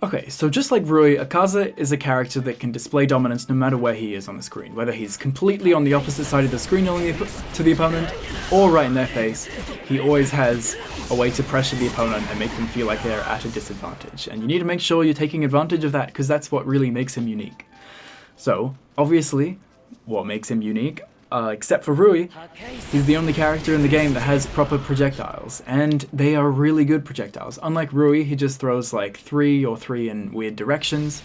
Okay, so just like Rui, Akaza is a character that can display dominance no matter where he is on the screen, whether he's completely on the opposite side of the screen to the opponent, or right in their face. He always has a way to pressure the opponent and make them feel like they're at a disadvantage, and you need to make sure you're taking advantage of that, because that's what really makes him unique. So, obviously, what makes him unique, except for Rui, he's the only character in the game that has proper projectiles, and they are really good projectiles. Unlike Rui, he just throws like 3 or 3 in weird directions.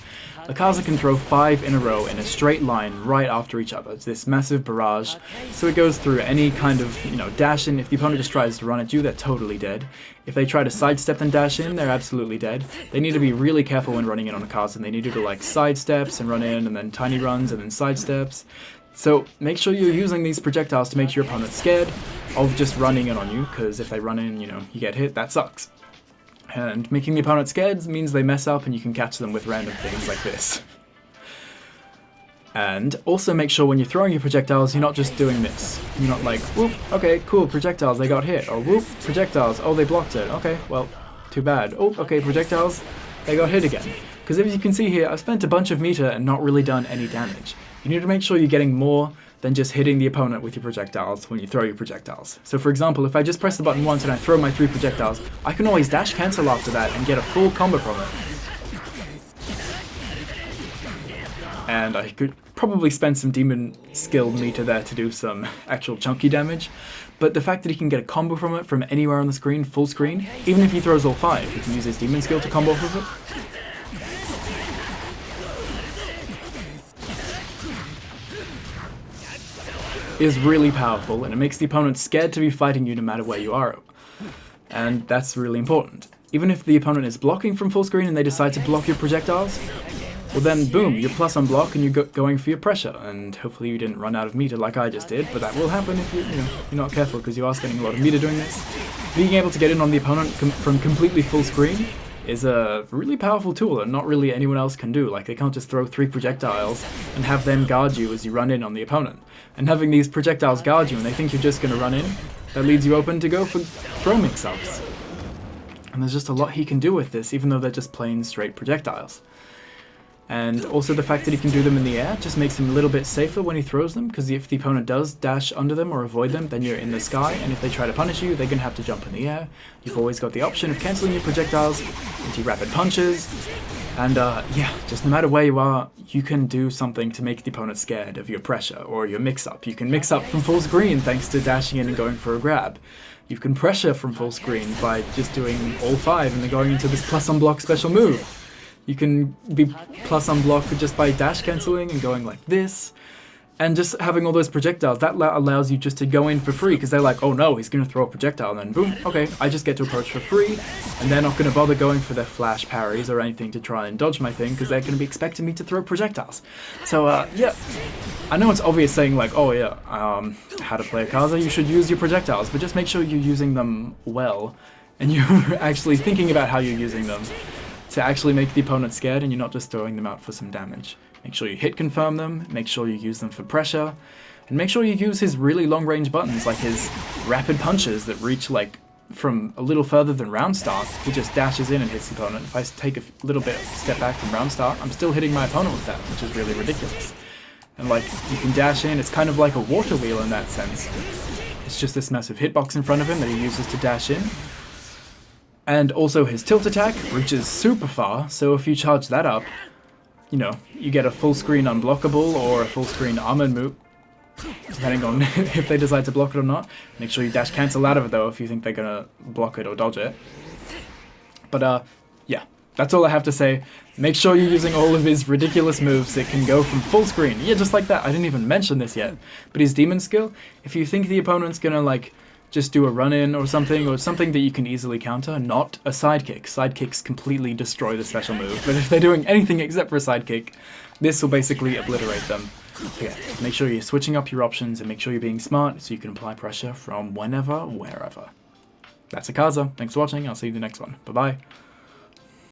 Akaza can throw 5 in a row in a straight line right after each other. It's this massive barrage, so it goes through any kind of, dash in. If the opponent just tries to run at you, they're totally dead. If they try to sidestep and dash in, they're absolutely dead. They need to be really careful when running in on Akaza, and they need to do like sidesteps and run in, and then tiny runs, and then sidesteps. So make sure you're using these projectiles to make your opponent scared of just running in on you, because if they run in, you get hit, that sucks. And making the opponent scared means they mess up and you can catch them with random things like this. And also make sure when you're throwing your projectiles, you're not just doing this. You're not like, whoop, okay, cool, projectiles, they got hit. Or whoop, projectiles, oh, they blocked it. Okay, well, too bad. Oh, okay, projectiles, they got hit again. Because as you can see here, I've spent a bunch of meter and not really done any damage. You need to make sure you're getting more than just hitting the opponent with your projectiles when you throw your projectiles. So for example, if I just press the button once and I throw my 3 projectiles, I can always dash cancel after that and get a full combo from it. And I could probably spend some demon skill meter there to do some actual chunky damage, but the fact that he can get a combo from it from anywhere on the screen, full screen, even if he throws all 5, he can use his demon skill to combo with it. Is really powerful, and it makes the opponent scared to be fighting you no matter where you are. And that's really important. Even if the opponent is blocking from full screen and they decide to block your projectiles, well then boom, you're plus on block and you're going for your pressure, and hopefully you didn't run out of meter like I just did, but that will happen if you're not careful, because you are spending a lot of meter doing this. Being able to get in on the opponent from completely full screen is a really powerful tool that not really anyone else can do. Like, they can't just throw 3 projectiles and have them guard you as you run in on the opponent. And having these projectiles guard you and they think you're just going to run in, that leads you open to go for throw mix-ups. And there's just a lot he can do with this, even though they're just plain straight projectiles. And also the fact that he can do them in the air just makes him a little bit safer when he throws them, because if the opponent does dash under them or avoid them, then you're in the sky, and if they try to punish you, they're going to have to jump in the air. You've always got the option of cancelling your projectiles into rapid punches, and yeah, just no matter where you are, you can do something to make the opponent scared of your pressure or your mix-up. You can mix up from full screen thanks to dashing in and going for a grab. You can pressure from full screen by just doing all 5 and then going into this plus on block special move. You can be plus on block just by dash cancelling and going like this, and just having all those projectiles, that allows you just to go in for free, because they're like, oh no, he's going to throw a projectile, and then boom, okay, I just get to approach for free, and they're not going to bother going for their flash parries or anything to try and dodge my thing, because they're going to be expecting me to throw projectiles. So yeah, I know it's obvious saying like, oh yeah, how to play Akaza, you should use your projectiles, but just make sure you're using them well, and you're actually thinking about how you're using them to actually make the opponent scared, and you're not just throwing them out for some damage. Make sure you hit confirm them, make sure you use them for pressure, and make sure you use his really long range buttons, like his rapid punches that reach like from a little further than round start. He just dashes in and hits the opponent. If I take a little bit step back from round start, I'm still hitting my opponent with that, which is really ridiculous. And like, you can dash in, it's kind of like a water wheel in that sense. It's just this massive hitbox in front of him that he uses to dash in. And also his tilt attack reaches super far, so if you charge that up, you get a full screen unblockable or a full screen armored move, depending on if they decide to block it or not. Make sure you dash cancel out of it though if you think they're gonna block it or dodge it. But yeah, that's all I have to say. Make sure you're using all of his ridiculous moves that can go from full screen. Yeah, just like that. I didn't even mention this yet. But his demon skill, if you think the opponent's gonna like just do a run-in or something that you can easily counter, not a sidekick. Sidekicks completely destroy the special move, but if they're doing anything except for a sidekick, this will basically obliterate them. So yeah, make sure you're switching up your options and make sure you're being smart so you can apply pressure from whenever, wherever. That's Akaza. Thanks for watching. I'll see you in the next one. Bye-bye.